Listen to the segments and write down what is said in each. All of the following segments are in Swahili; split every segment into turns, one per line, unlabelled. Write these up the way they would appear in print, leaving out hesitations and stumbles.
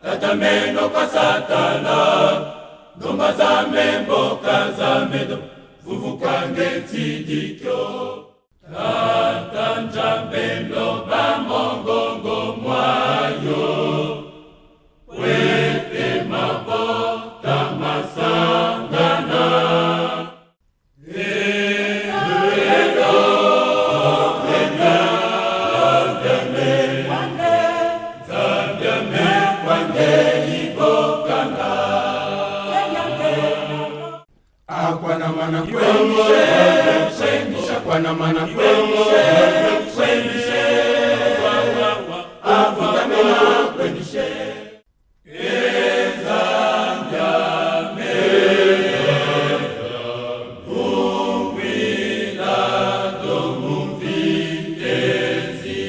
Tatameno kwa satana Domba zame mboka zamedo Vuvukange tidikyo Tatanjambelo bamongongo mwayo Wete mabota masangana
Akwana mana kwenishe Akwana mana kwenishe Avutamena kwenishe Ezamyame Umwila domuvitezi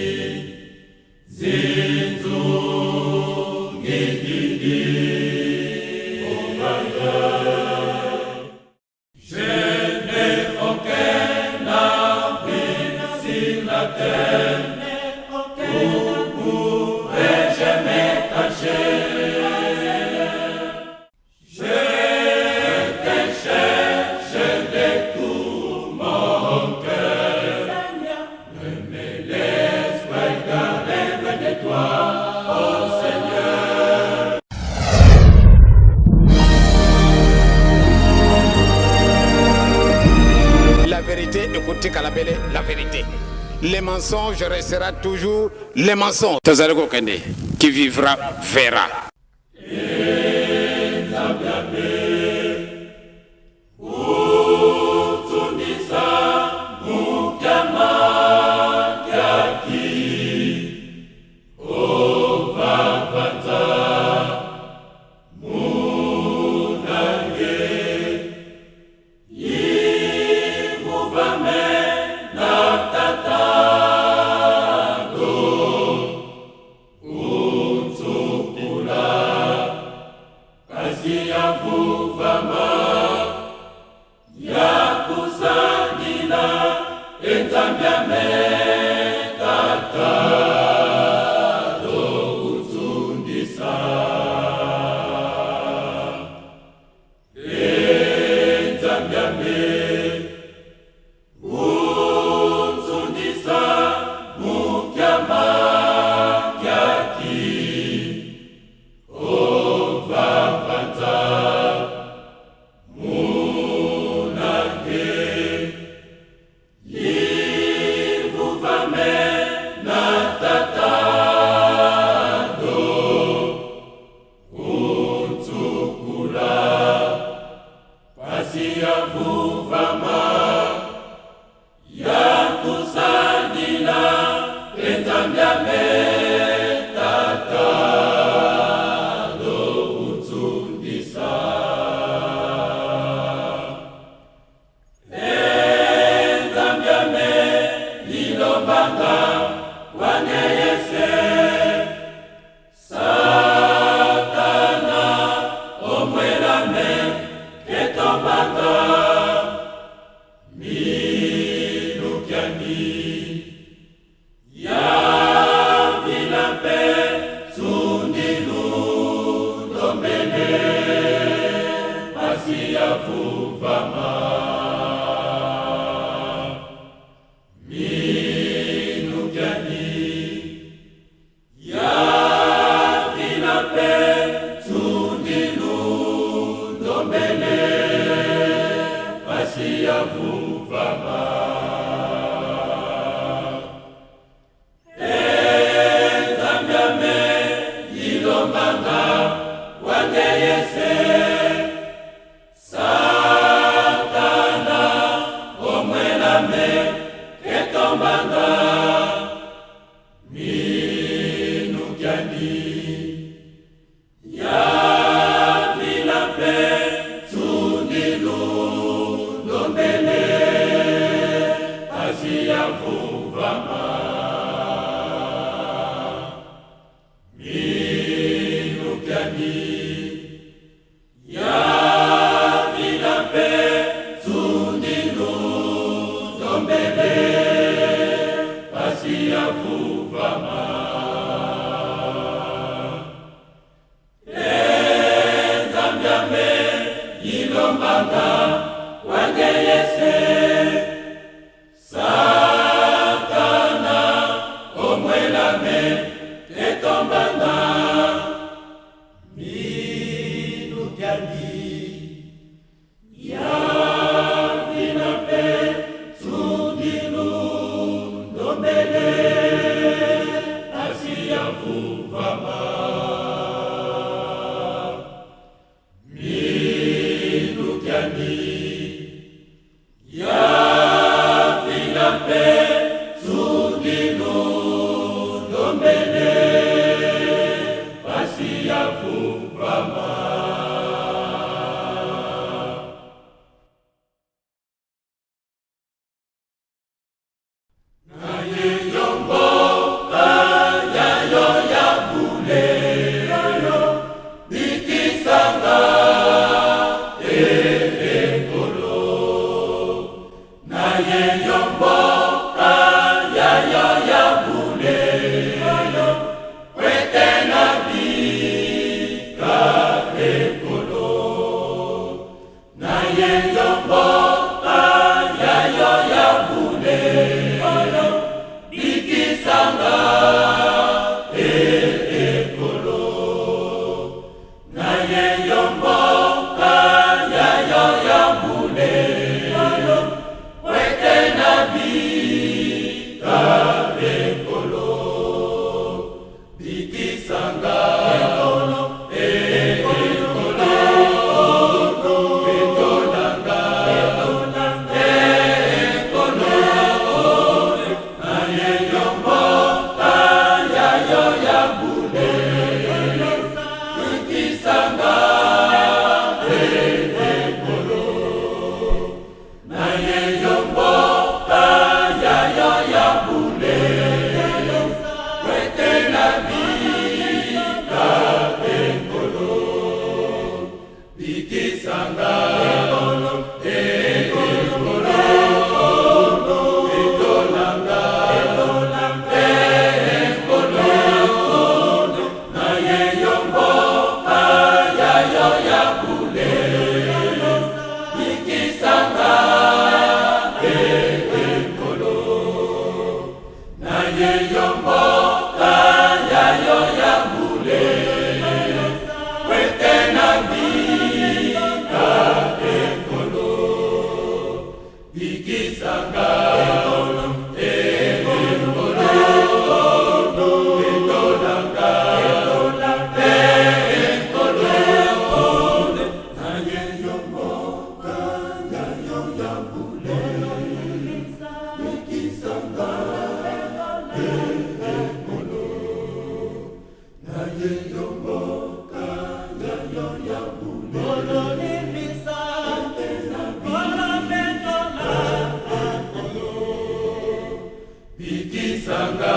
Zinzu ngididi
Écoutez Kalabele, la vérité. Les mensonges restera toujours les mensonges. Tazareko Kende, qui vivra verra.
wangeyese Satana omwelame ketombanga minukyani ya vilape tunilu ndombele asiyavuvama minukyani ya vilape tunilu ndombele asiyavuvama enzambyame yilombanga wangeyese Satana omwelame ketombanga minukyani ya vilape tunilu ndombele asiyavuvama minukyani ya vilape tunilu ndombele asiyavuvama naye yombo kayayo ya bule bikisanga ekolo naye yombo kayayo ya bule wetena bika ekolo naye yombo kayayo ya bule bikisanga ekolo naye yombo kayayo ya bule wetena bika ekolo bikisanga
Ikisanga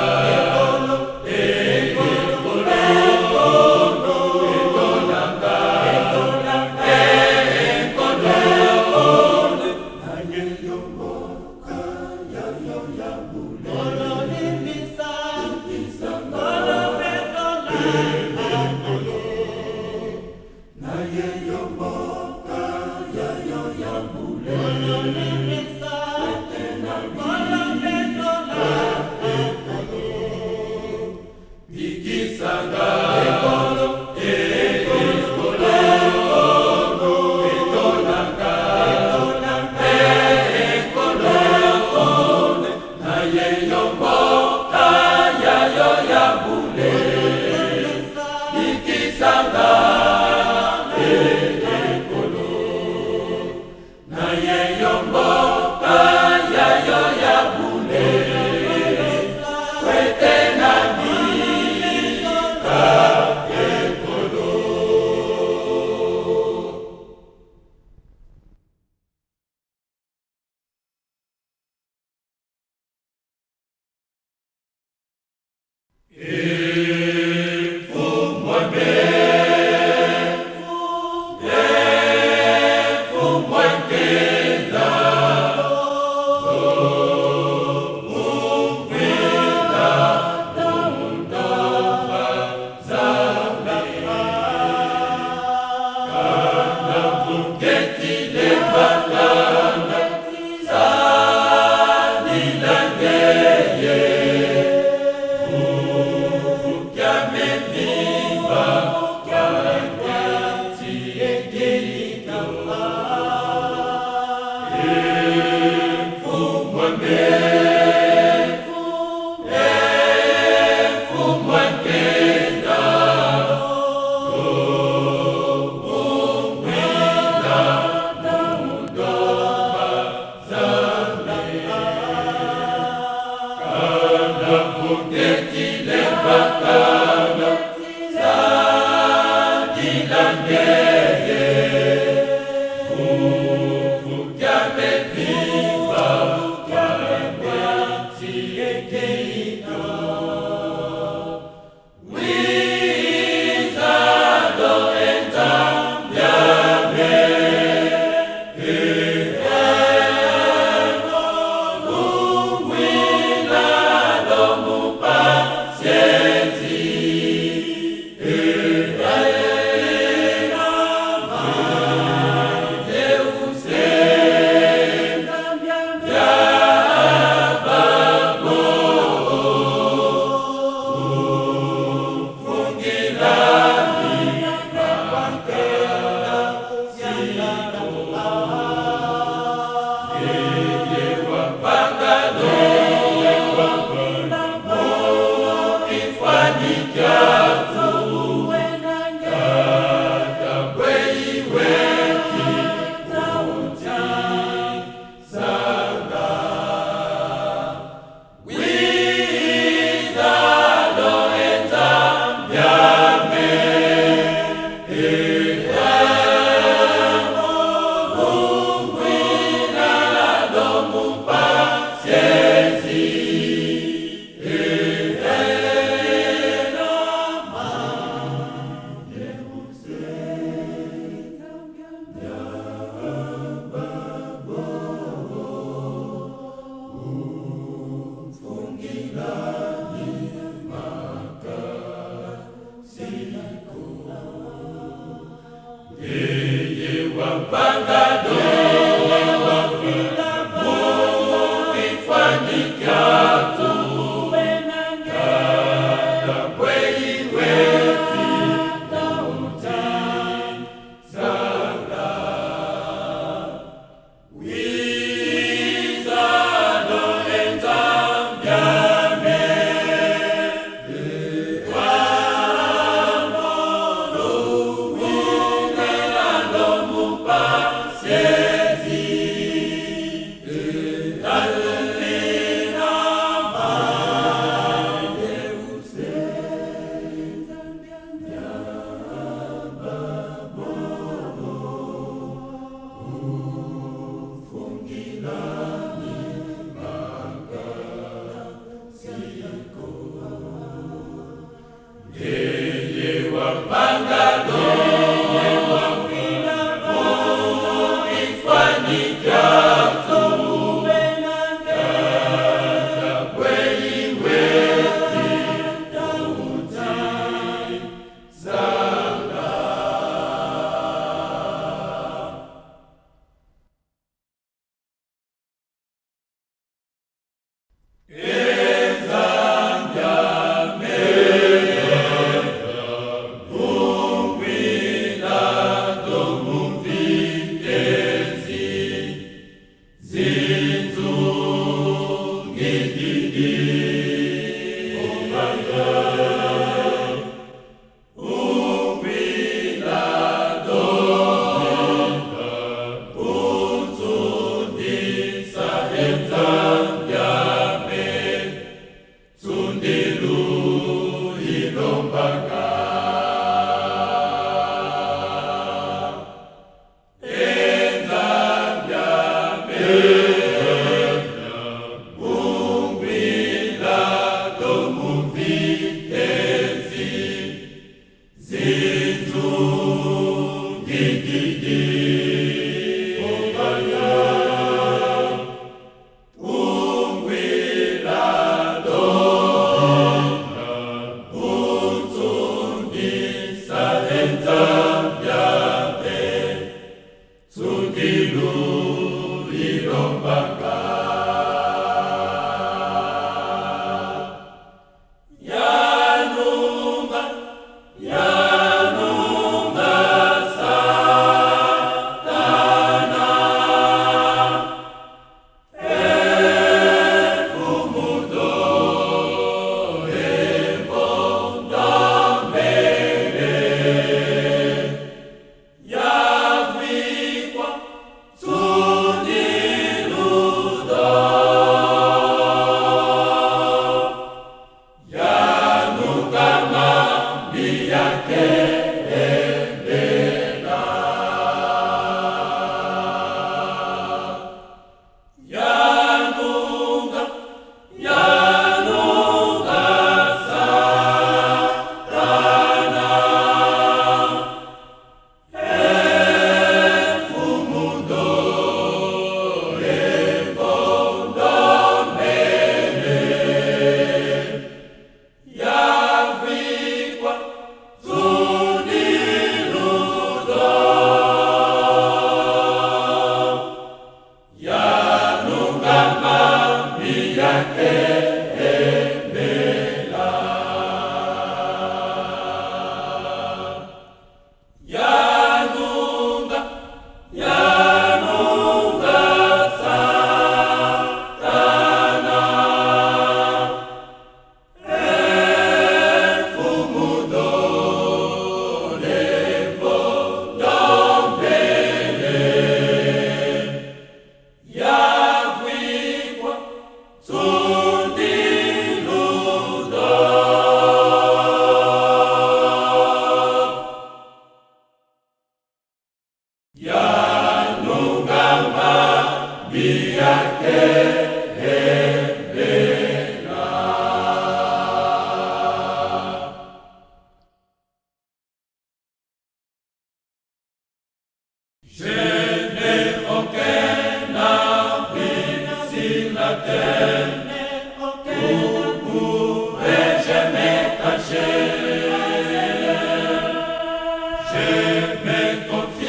Confié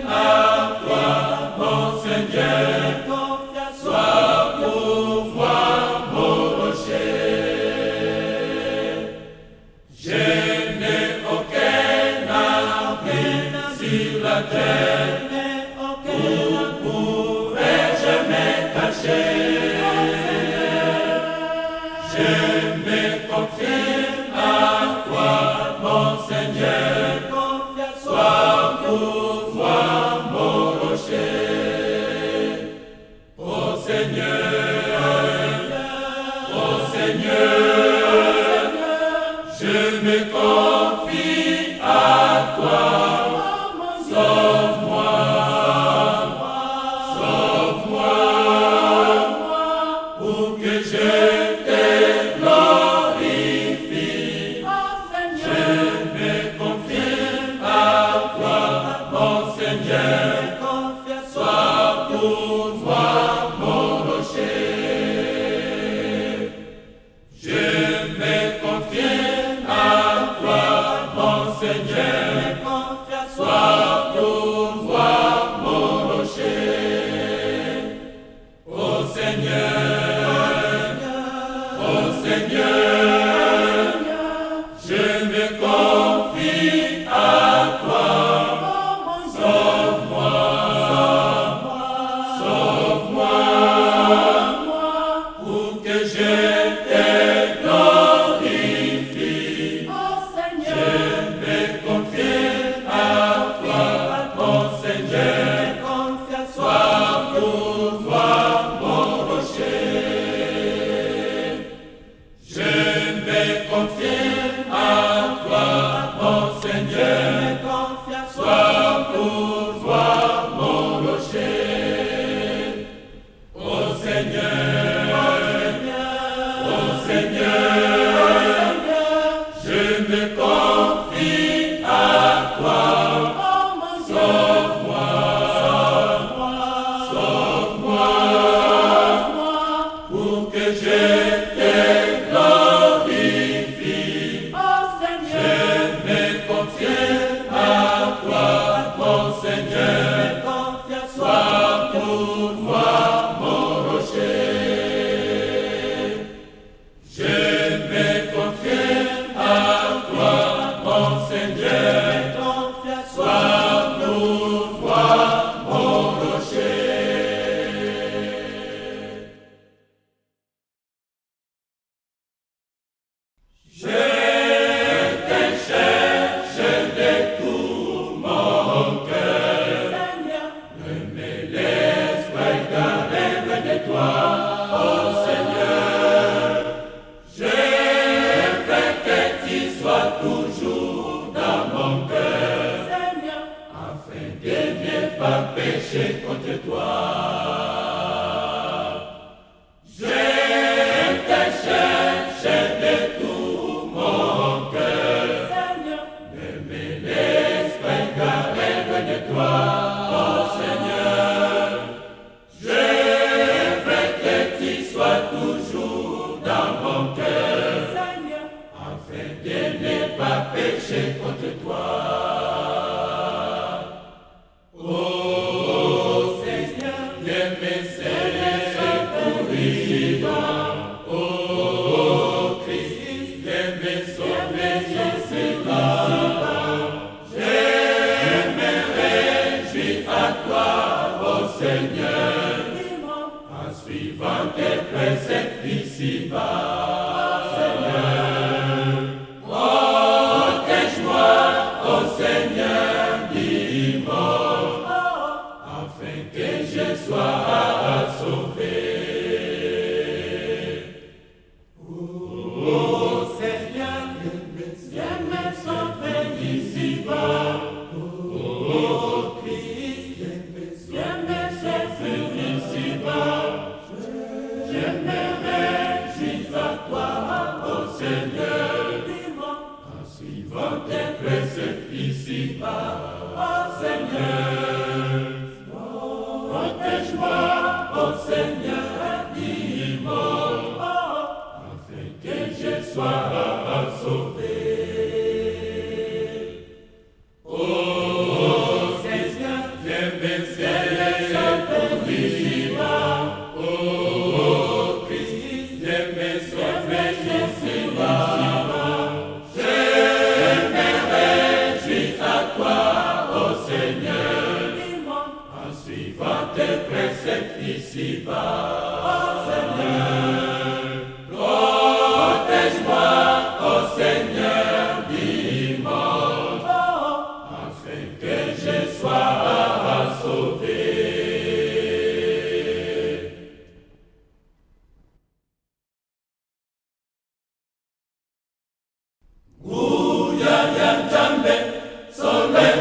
à sur la terre, où pourrais-je me cacher? Je me confie à toi, mon Seigneur, sois pour moi mon rocher. Ô Seigneur, je me confie à toi, sauve-moi, pour que je te glorifie. Je me confie à toi, mon Seigneur, sois pour moi mon rocher. Je me confie à toi, mon Seigneur, sois pour moi mon rocher. Ô Seigneur, je me confie à toi, sauve-moi, pour que je te glorifie. Je me confie à toi, mon Seigneur, sois pour moi mon rocher. Je me confie à toi, mon Seigneur, sois pour moi mon rocher. Ô Seigneur, je me confie à toi, sauve-moi, pour que je te glorifie. Je me confie à toi, mon Seigneur, sois pour moi mon rocher. Je me confie à toi, mon Seigneur, sois pour moi mon rocher. Je te cherche de tout mon cœur, ne me laisse pas égarer loin de toi, ô Seigneur. Je veux que tu sois toujours dans mon cœur, afin de ne pas pécher contre toi. Je te cherche de tout mon cœur, ne me laisse pas égarer loin de toi, ô Seigneur. Je veux que tu sois toujours dans mon cœur, afin de ne pas pécher contre toi. Ô Seigneur, viens me secourir. Ô Christ, viens me sauver ici-bas. Je me réjouis à toi, ô Seigneur, en suivant tes préceptes ici-bas. Seigneur, protège-moi, ô Seigneur, dis-moi, afin que je sois sauvé. Ô Seigneur, viens me sauver ici-bas. Ô Christ, viens me sauver ici-bas. Je me réjouis à toi, ô Seigneur, en suivant tes préceptes ici-bas. Ô Seigneur, protège-moi, ô Seigneur, dis-moi, afin que je sois sauvé. Ô Seigneur, viens me sauver ici-bas. Ô Christ, viens me sauver ici-bas. Je me réjouis à toi,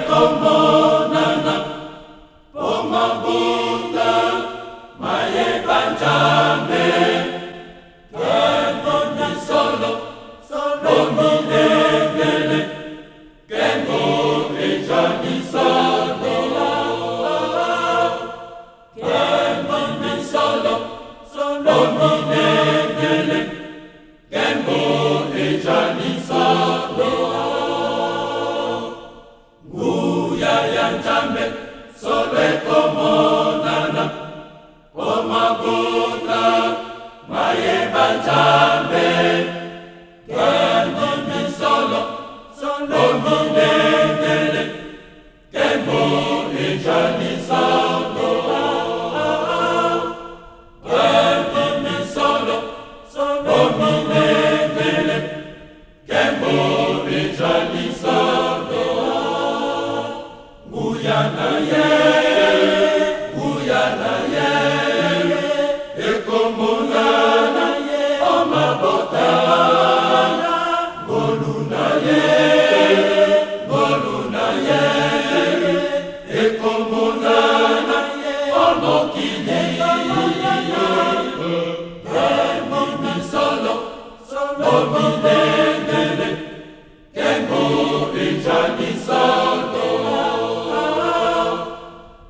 komonana pomabunda mayeba Nzambe kembo ni solo bomilengele kembo ejani solo kembo ni solo bomilengele kembo ejani solo nguya ya Nzambe solo komonana pomabunda mayeba Nzambe kembo ni solo bomilengele kembo ejani solo kembo ni solo bomilengele kembo ejani solo nguya na ye ekomonana omabota goluna ye ekomonana omokili kembo ni solo bomilengele kembo ejani solo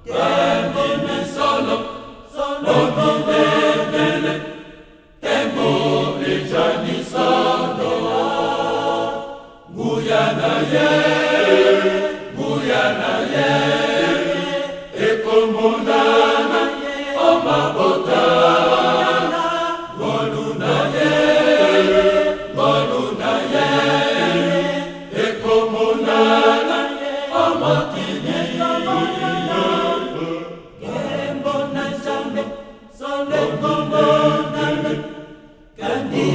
kembo ni solo bomilengele kembo ejani solo nguya na ye ekomonana omabota goluna ye ekomonana omokili kembo na Nzambe solo komonana kandi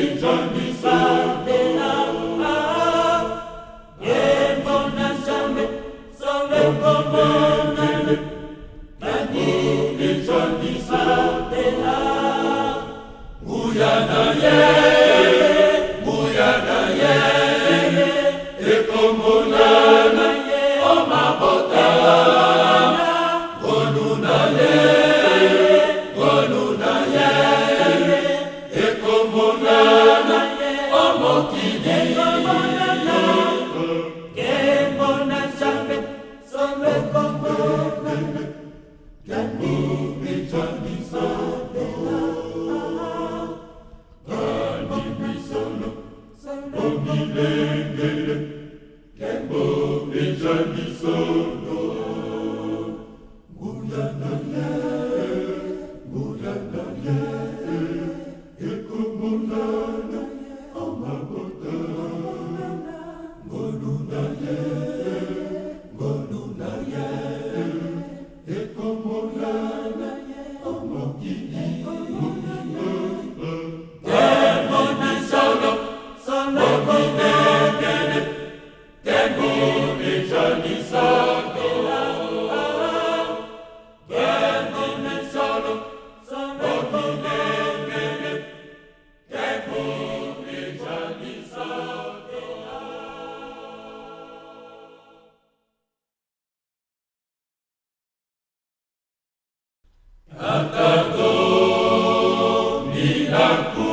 ejani solo kembo na Nzambe solo komonana kandi ejani solo nguya na ye ekomonana omabota goluna ye ekomonana omokili kembo na Nzambe solo komonana kandi ejani solo bomilengele kembo ejani solo nguya na ye ekomonana omabota goluna ye ekomonana omokili kembo ni solo bomilengele kembo ejani solo kembo ni solo bomilengele kembo ejani solo Atado milaku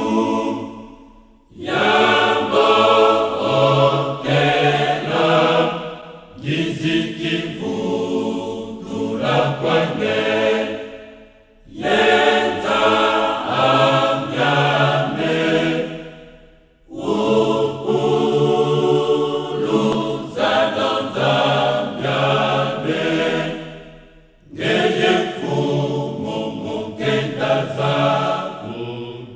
yambo okela gizikivu dula kwange yenza amyame ukuluza donza myame ngeye fumo mukenda zaku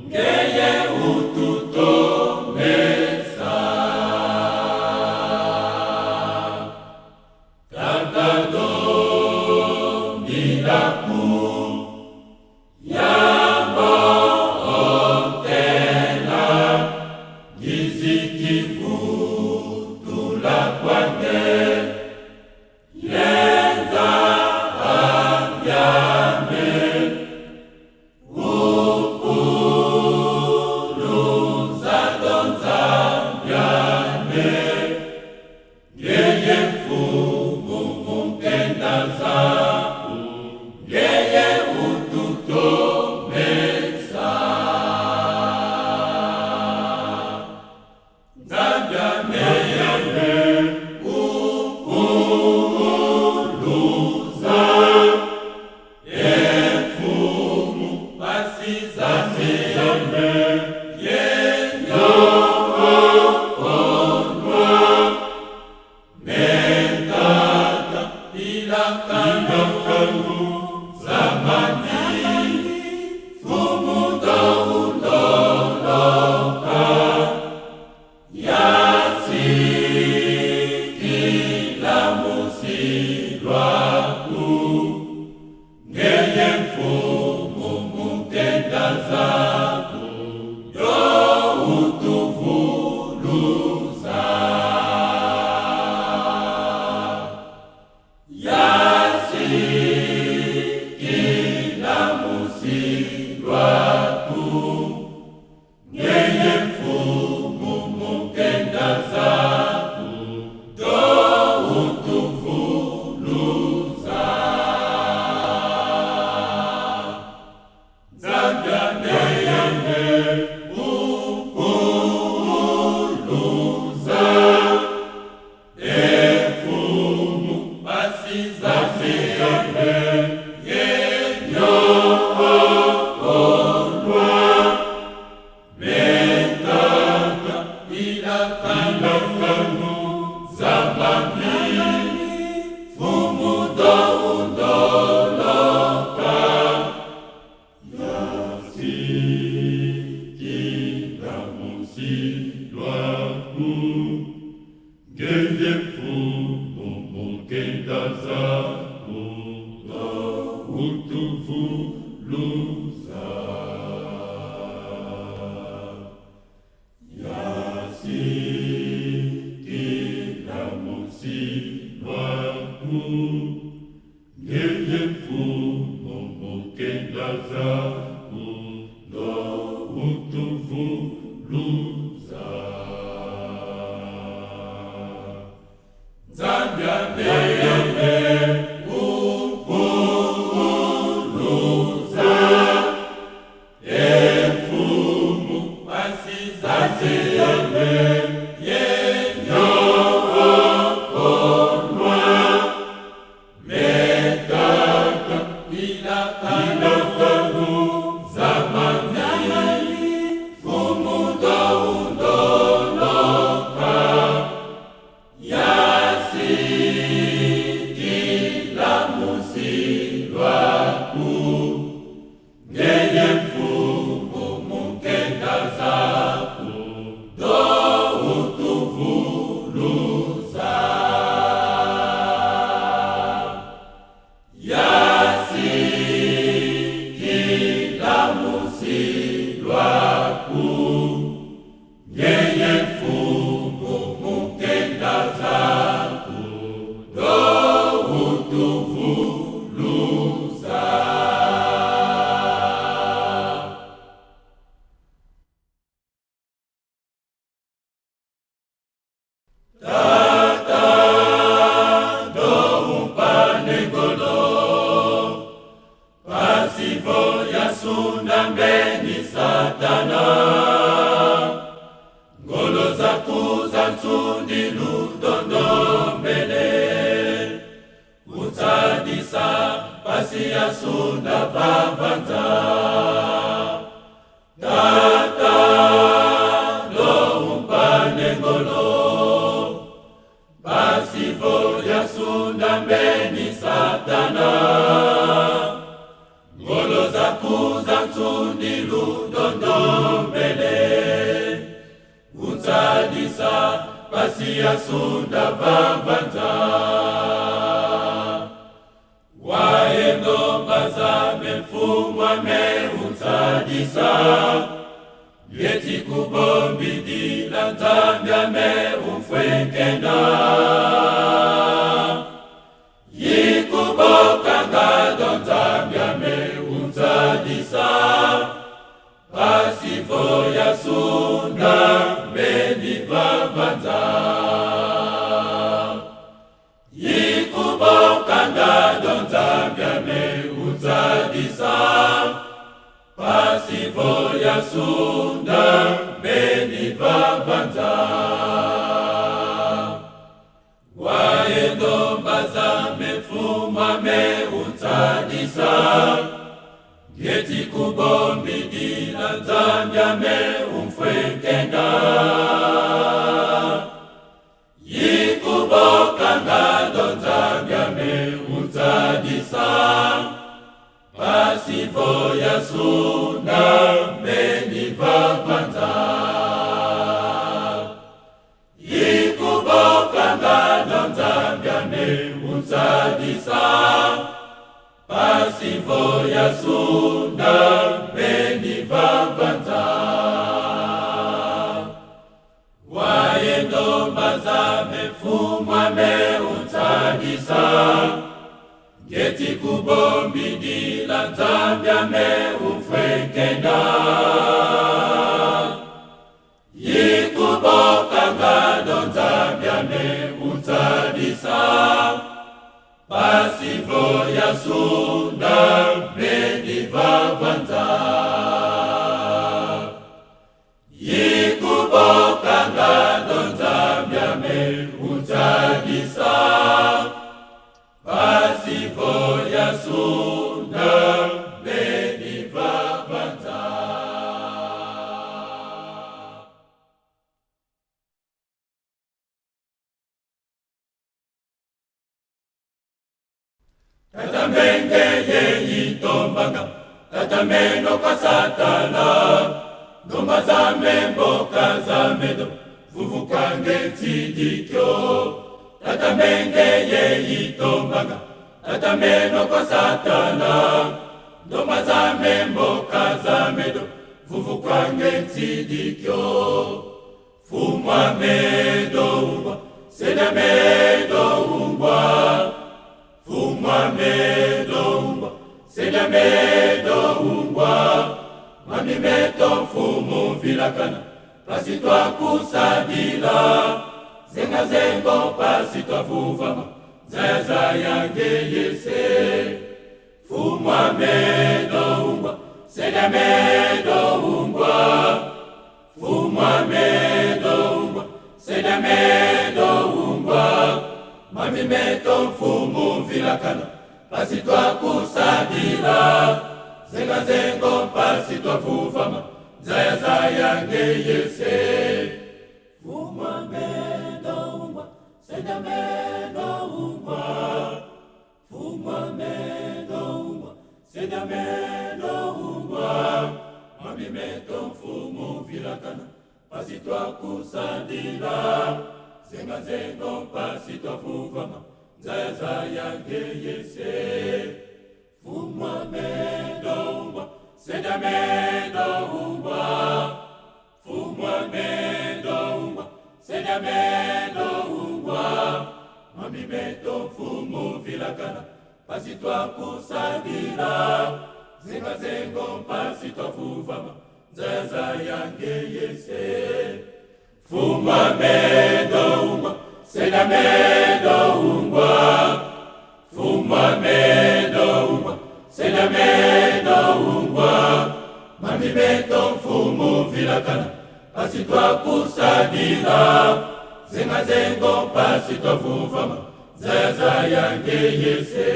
ngeye ututomesa kakado milaku yambo okela gizikivu dula kwange yenza amyame ukuluza donza myame ngeye fumo zako, yeye ututomesa. Nzambe ukuluza, efumu basiza Nzambe, yenyo onwa, mentata ilakanu zamani, fumu douloloka, yasikila musilwaku, ngeye mfumu mukenda zako, yo utuvuluza. Yasikila musilwaku, ngeye mfumu mukenda zako, yo utuvuluza. Nzambe ukuluza, efumu basiza Nzambe, yenyo onwa, mentata ilakanu zamani, fumu douloloka, yasikila musilwaku, ngeye mfumu mukenda zako, yo utuvuluza. Yasikila musilwaku, ngeye mfumu mukenda zako, yo utuvuluza. Nzambe ukuluza, efumu basiza Nzambe, yenyo onwa, mentata ilakanu zamani, fumu douloloka, yasikila musilwaku, ngeye mfumu mukenda zako, yo utuvuluza. Yasikila musilwaku, ngeye mfumu mukenda zako, yo utuvuluza. Tata ndo umpane ngolo, pasivo yasunda mbeni Satana, ngolo zakuza nsundi lutondombele, utadisa pasi yasunda vavanza. Tata ndo umpane ngolo, pasivo yasunda mbeni Satana, ngolo zakuza nsundi lutondombele, utadisa pasi yasunda vavanza. Waendo bazame mfumu ameutadisa, yeti kubombidila Nzambe ameufwekenda, yikubokangado Nzambe ameutadisa, pasivo yasunda mbeni vavanza, yikubokangado yasunda beni vavanza waendo bazame fuma me untadisa geti kubombi dina zambia me umfwenkenda yikubokanga don zambia me untadisa pasivo yasunda beni vavanza yikubokanga don zambia me untadisa pasivo yasunda beni vavanza waendo bazame fumwa me untadisa geti kubombi dila zambia me umfwenkenda yikubokanga don zambia me untadisa pasivo yasunda beni vavanza yikubokanga don zambia me untadisa pasivo yasunda beni vavanza. Tatamenge ye yitombanga, tatameno kwa satana, domba zame mboka zamedo, vuvukange tidikyo. Tatamenge ye yitombanga, tatameno kwa satana, domba zame mboka zamedo, vuvukange tidikyo. Fumwa medo ungwa, seda medo ungwa, fumwa medo ungwa, seda medo ungwa, mami meto mfumu vilakana, pasi twa kusadila, zenga zengo pasi twa vuvama, zaya zaya ngeyese. Fumwa medo ungwa, seda medo ungwa, fumwa medo ungwa, seda medo ungwa, mami meto mfumu vilakana, pasi twa kusadila, zenga zengo pasi twa vuvama, zaya zaya ngeyese. Fumwa medo ungwa, seda medo ungwa, fumwa medo ungwa, seda medo ungwa, mami meto mfumu vilakana, pasi twa kusadila, zenga zengo pasi twa vuvama, zaya zaya ngeyese. Fumwa medo ungwa, seda medo ungwa, fumwa medo ungwa, seda medo ungwa, mami meto mfumu vilakana, pasi twa kusadila, zenga zengo pasi twa vuvama, zaya zaya ngeyese. Fumwa medo ungwa, seda medo ungwa, fumwa medo ungwa, seda medo ungwa, mami meto mfumu vilakana, pasi twa kusadila, zenga zengo pasi twa vuvama, zaya zaya ngeyese.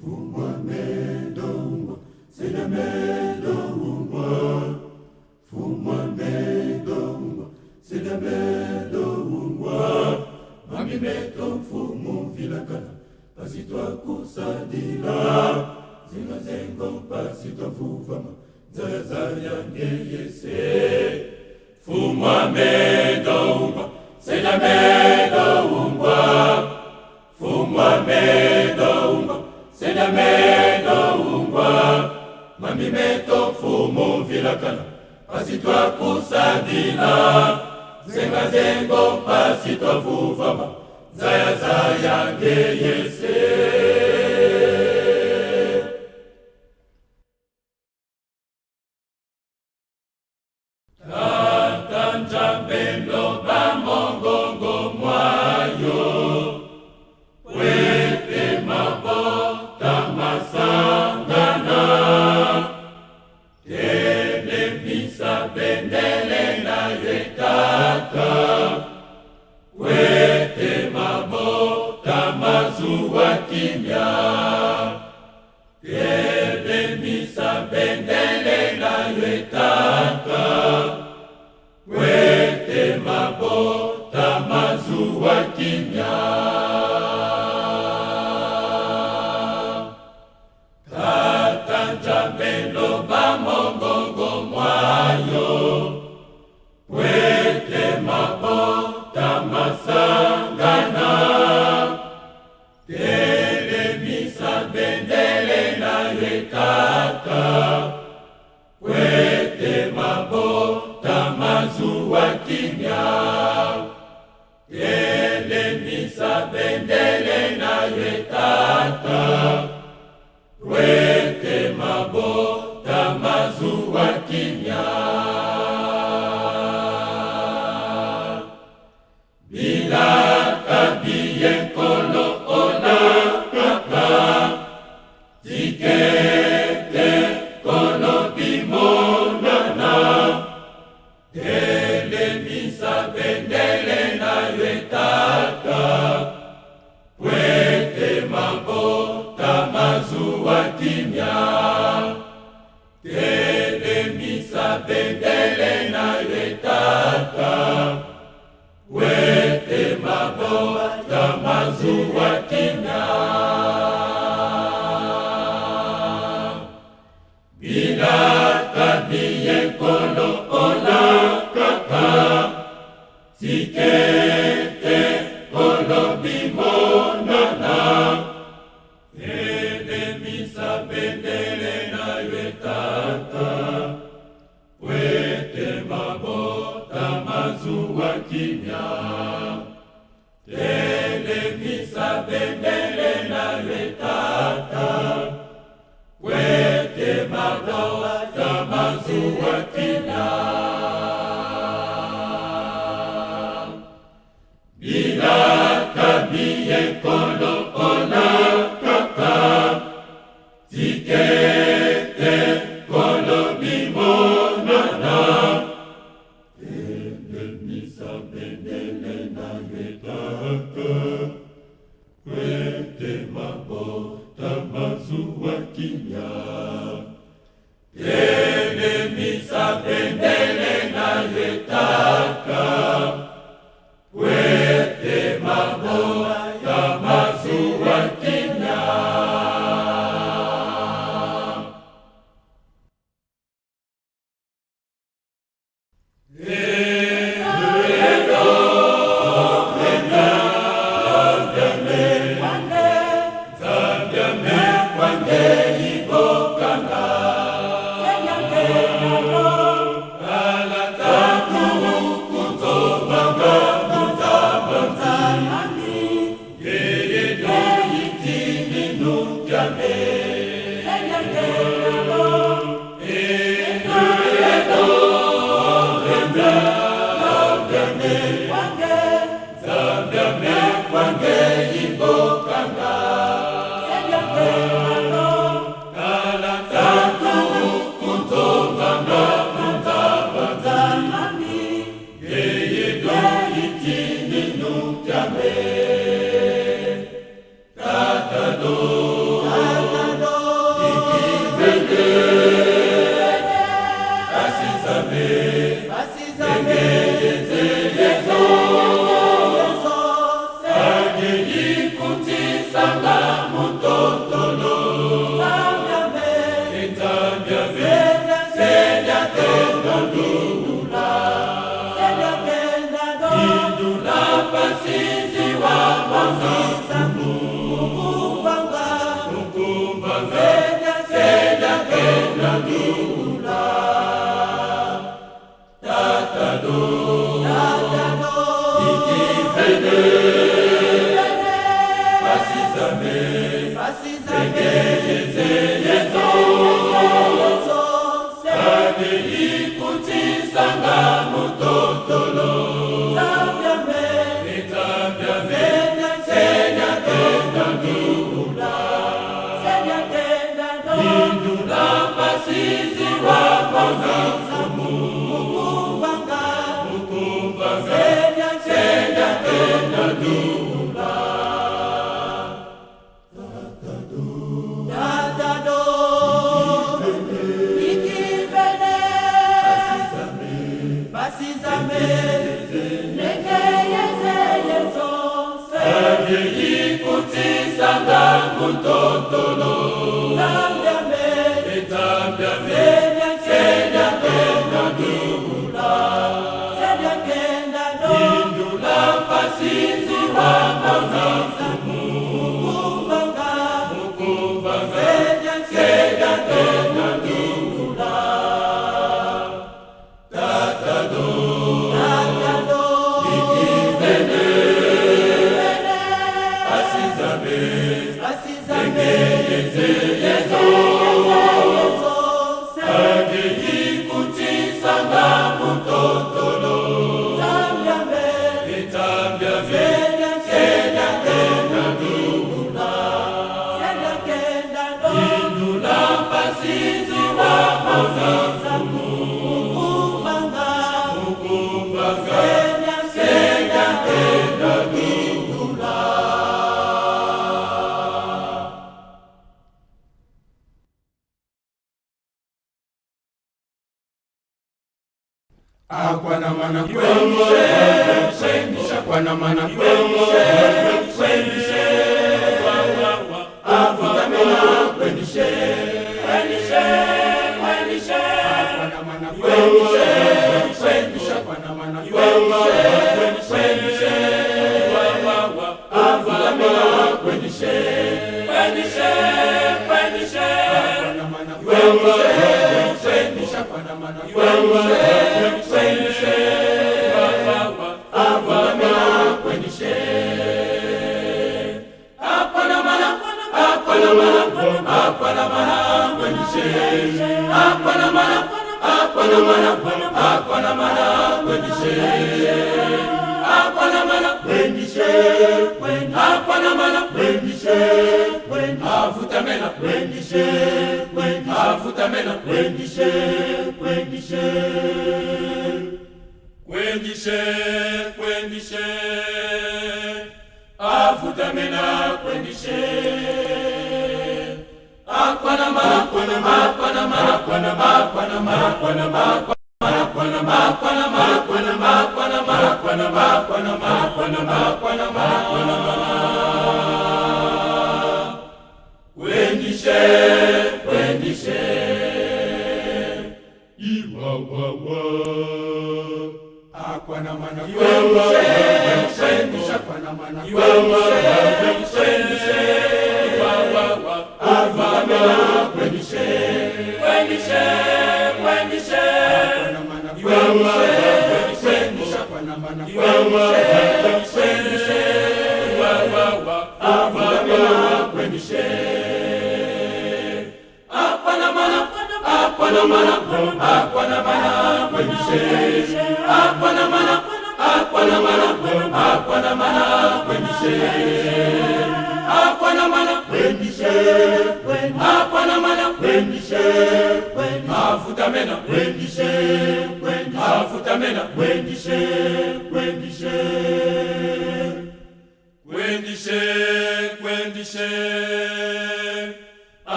Fumwa medo ungwa, seda medo ungwa, fumwa medo ungwa, seda medo ungwa, mami meto mfumu vilakana, pasi twa kusadila, zenga zengo pasi twa vuvama, zaya zaya ngeyese. Fumwa medo ungwa, seda medo ungwa, fumwa medo ungwa, seda medo ungwa, mami meto mfumu vilakana, pasi twa kusadila, zenga zengo pasi twa vuvama, zaya zaya ngeyese. Tanta mbendo bamongongo mwayo, wete mabota masangana, tene tamazua kimya. Elemisa bendele na yetaka, wete mabo tamazua kimya. Tata njambelo bamongongo mwayo, wete mabo tamasangana. Elemisa bendele na yetaka, wete mabo tamazua kimya. Elemisa bendele na yetaka, wete mabo tamazua kimya. Bila kabiye kolo ona kaka, zikete kolo bimonana. Elemisa bendele na yetaka, wete mabo tamazua kimya. Elemisa bendele na yetaka, wete mabo tamazua kimya. Bila kabiye kolo ona kaka, zikete kolo bimonana. Elemisa bendele na yetaka, wete mabo tamazua kimya. Elemisa bendele na yetaka, wete mabo tamazua kimya. Bila kabiye kolo ona kaka, zikete kolo bimonana. Elemisa bendele na yetaka, wete mabo tamazua kimya. Elemisa bendele na yetaka, wete mabo tamazua kimya. mutotolo
Zambiame,
Zambiame,
Senya
Kenda Dula,
Kenda do,
Indula Pasizi wa Mazafu, Mukubanga, Kenda Kenda Dula, Tatado, Ikivene, Asizame, Yezo, Ageyi kutisanga mutotolo Zambiame, Kenda Kenda Dula, Indula Pasizi wa Mazafu, Mukubanga, Kenda Kenda Dula. Akwana mana kwendisha kwana mana kwendisha avutamena kwendisha akwana mana kwendisha kwana mana kwendisha avutamena kwendisha akwana mana kwendisha kwana mana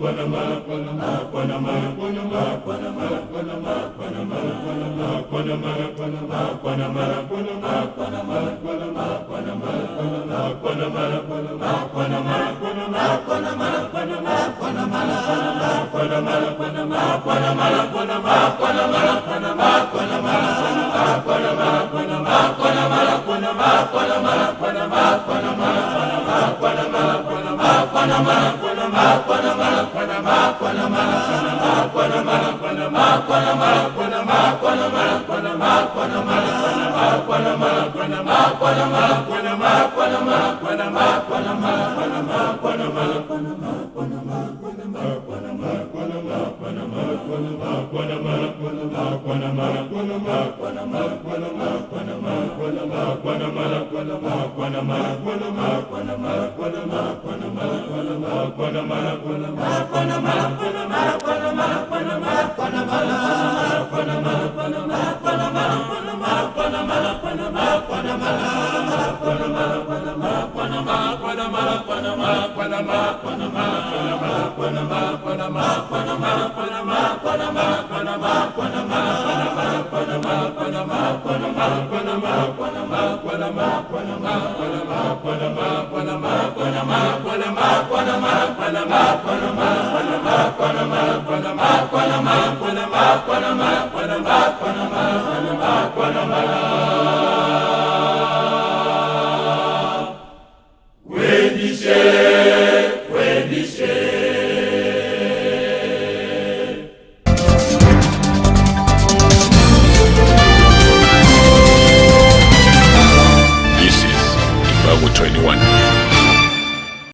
Panama.